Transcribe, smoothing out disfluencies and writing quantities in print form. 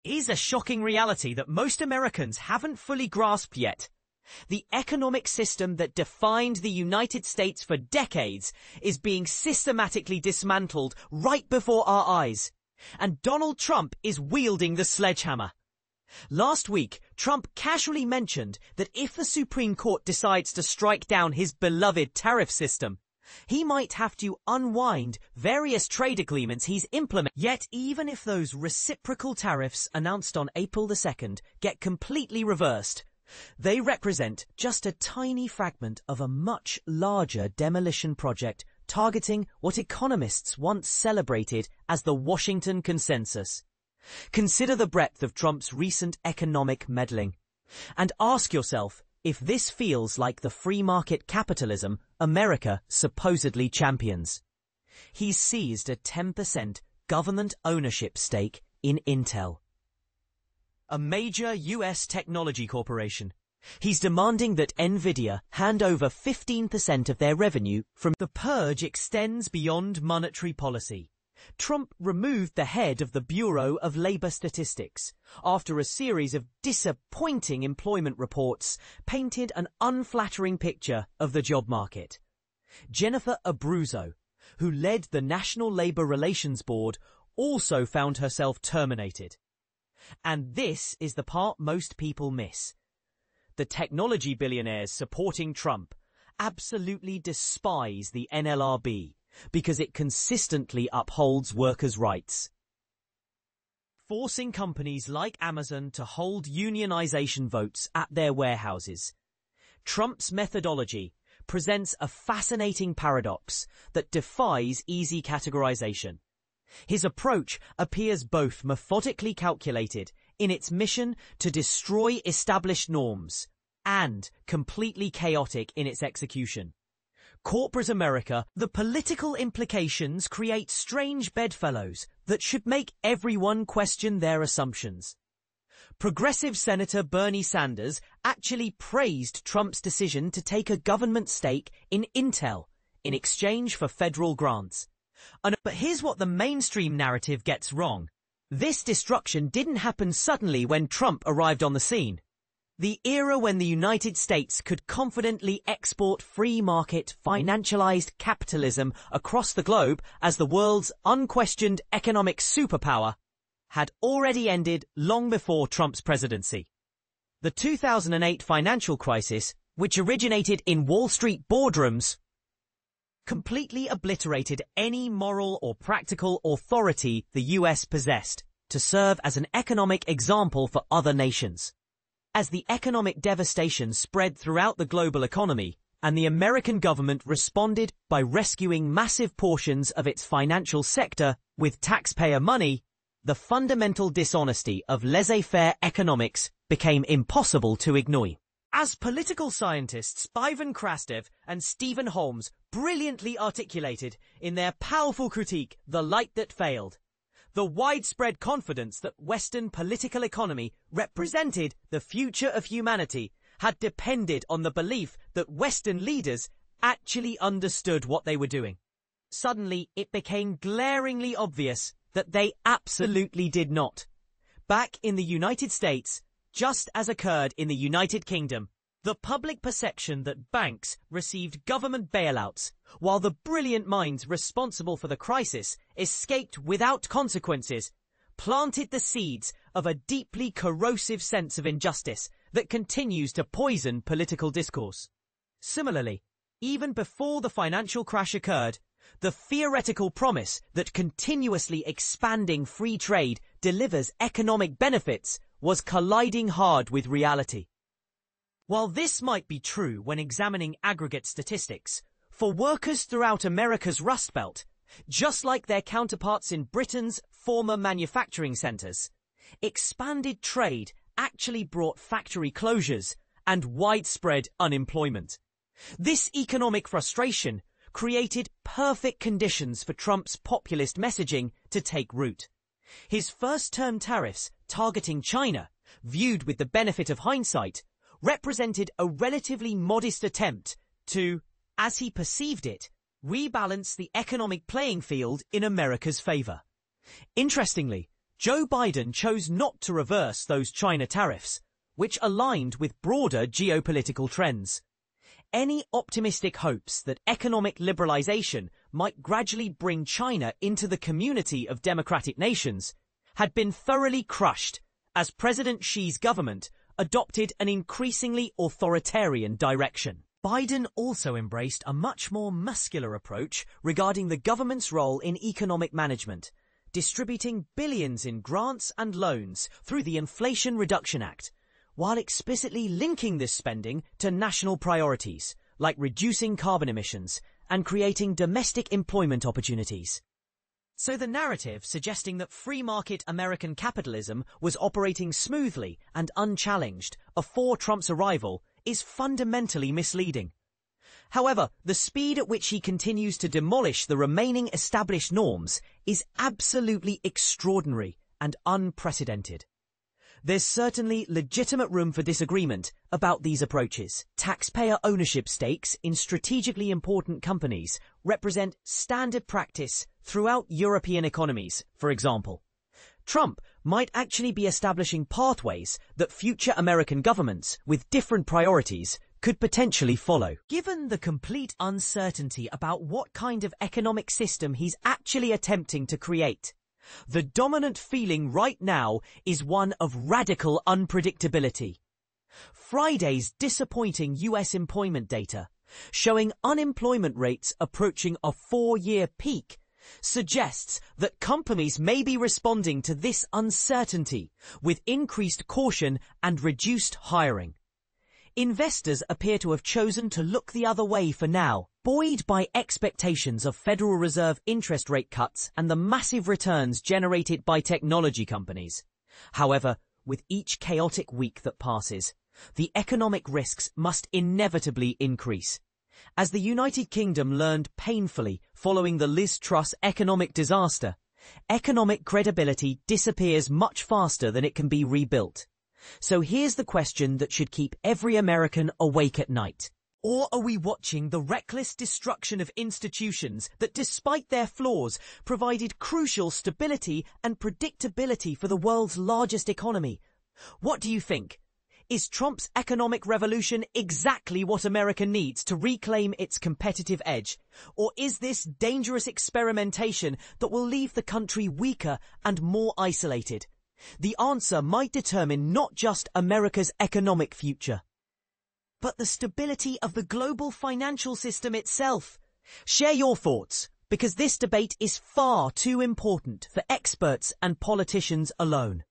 is a shocking reality that most Americans haven't fully grasped yet. The economic system that defined the United States for decades is being systematically dismantled right before our eyes. And Donald Trump is wielding the sledgehammer. Last week, Trump casually mentioned that if the Supreme Court decides to strike down his beloved tariff system, he might have to unwind various trade agreements he's implemented. Yet even if those reciprocal tariffs announced on April the 2nd get completely reversed, they represent just a tiny fragment of a much larger demolition project targeting what economists once celebrated as the Washington Consensus. Consider the breadth of Trump's recent economic meddling, and ask yourself if this feels like the free market capitalism America supposedly champions. He's seized a 10% government ownership stake in Intel, a major US technology corporation. He's demanding that Nvidia hand over 15% of their revenue from the purge extends beyond monetary policy. Trump removed the head of the Bureau of Labor Statistics after a series of disappointing employment reports painted an unflattering picture of the job market. Jennifer Abruzzo, who led the National Labor Relations Board, also found herself terminated. And this is the part most people miss. The technology billionaires supporting Trump absolutely despise the NLRB because it consistently upholds workers' rights, forcing companies like Amazon to hold unionization votes at their warehouses. Trump's methodology presents a fascinating paradox that defies easy categorization. His approach appears both methodically calculated in its mission to destroy established norms and completely chaotic in its execution. Corporate America, the political implications create strange bedfellows that should make everyone question their assumptions. Progressive Senator Bernie Sanders actually praised Trump's decision to take a government stake in Intel in exchange for federal grants. But here's what the mainstream narrative gets wrong. This destruction didn't happen suddenly when Trump arrived on the scene. The era when the United States could confidently export free market, financialized capitalism across the globe as the world's unquestioned economic superpower had already ended long before Trump's presidency. The 2008 financial crisis, which originated in Wall Street boardrooms, completely obliterated any moral or practical authority the US possessed to serve as an economic example for other nations. As the economic devastation spread throughout the global economy, and the American government responded by rescuing massive portions of its financial sector with taxpayer money, the fundamental dishonesty of laissez-faire economics became impossible to ignore. As political scientists Ivan Krastev and Stephen Holmes brilliantly articulated in their powerful critique, The Light That Failed, the widespread confidence that Western political economy represented the future of humanity had depended on the belief that Western leaders actually understood what they were doing. Suddenly, it became glaringly obvious that they absolutely did not. Back in the United States, just as occurred in the United Kingdom, the public perception that banks received government bailouts, while the brilliant minds responsible for the crisis escaped without consequences, planted the seeds of a deeply corrosive sense of injustice that continues to poison political discourse. Similarly, even before the financial crash occurred, the theoretical promise that continuously expanding free trade delivers economic benefits was colliding hard with reality. While this might be true when examining aggregate statistics, for workers throughout America's Rust Belt, just like their counterparts in Britain's former manufacturing centres, expanded trade actually brought factory closures and widespread unemployment. This economic frustration created perfect conditions for Trump's populist messaging to take root. His first-term tariffs targeting China, viewed with the benefit of hindsight, represented a relatively modest attempt to, as he perceived it, rebalance the economic playing field in America's favor. Interestingly, Joe Biden chose not to reverse those China tariffs, which aligned with broader geopolitical trends. Any optimistic hopes that economic liberalization might gradually bring China into the community of democratic nations had been thoroughly crushed as President Xi's government adopted an increasingly authoritarian direction. Biden also embraced a much more muscular approach regarding the government's role in economic management, distributing billions in grants and loans through the Inflation Reduction Act, while explicitly linking this spending to national priorities, like reducing carbon emissions and creating domestic employment opportunities. So the narrative suggesting that free market American capitalism was operating smoothly and unchallenged before Trump's arrival is fundamentally misleading. However, the speed at which he continues to demolish the remaining established norms is absolutely extraordinary and unprecedented. There's certainly legitimate room for disagreement about these approaches. Taxpayer ownership stakes in strategically important companies represent standard practice throughout European economies, for example. Trump might actually be establishing pathways that future American governments with different priorities could potentially follow. Given the complete uncertainty about what kind of economic system he's actually attempting to create, the dominant feeling right now is one of radical unpredictability. Friday's disappointing US employment data, showing unemployment rates approaching a 4-year peak, suggests that companies may be responding to this uncertainty with increased caution and reduced hiring. Investors appear to have chosen to look the other way for now, buoyed by expectations of Federal Reserve interest rate cuts and the massive returns generated by technology companies. However, with each chaotic week that passes, the economic risks must inevitably increase. As the United Kingdom learned painfully following the Liz Truss economic disaster, economic credibility disappears much faster than it can be rebuilt. So here's the question that should keep every American awake at night. Or are we watching the reckless destruction of institutions that, despite their flaws, provided crucial stability and predictability for the world's largest economy? What do you think? Is Trump's economic revolution exactly what America needs to reclaim its competitive edge? Or is this dangerous experimentation that will leave the country weaker and more isolated? The answer might determine not just America's economic future, but the stability of the global financial system itself. Share your thoughts, because this debate is far too important for experts and politicians alone.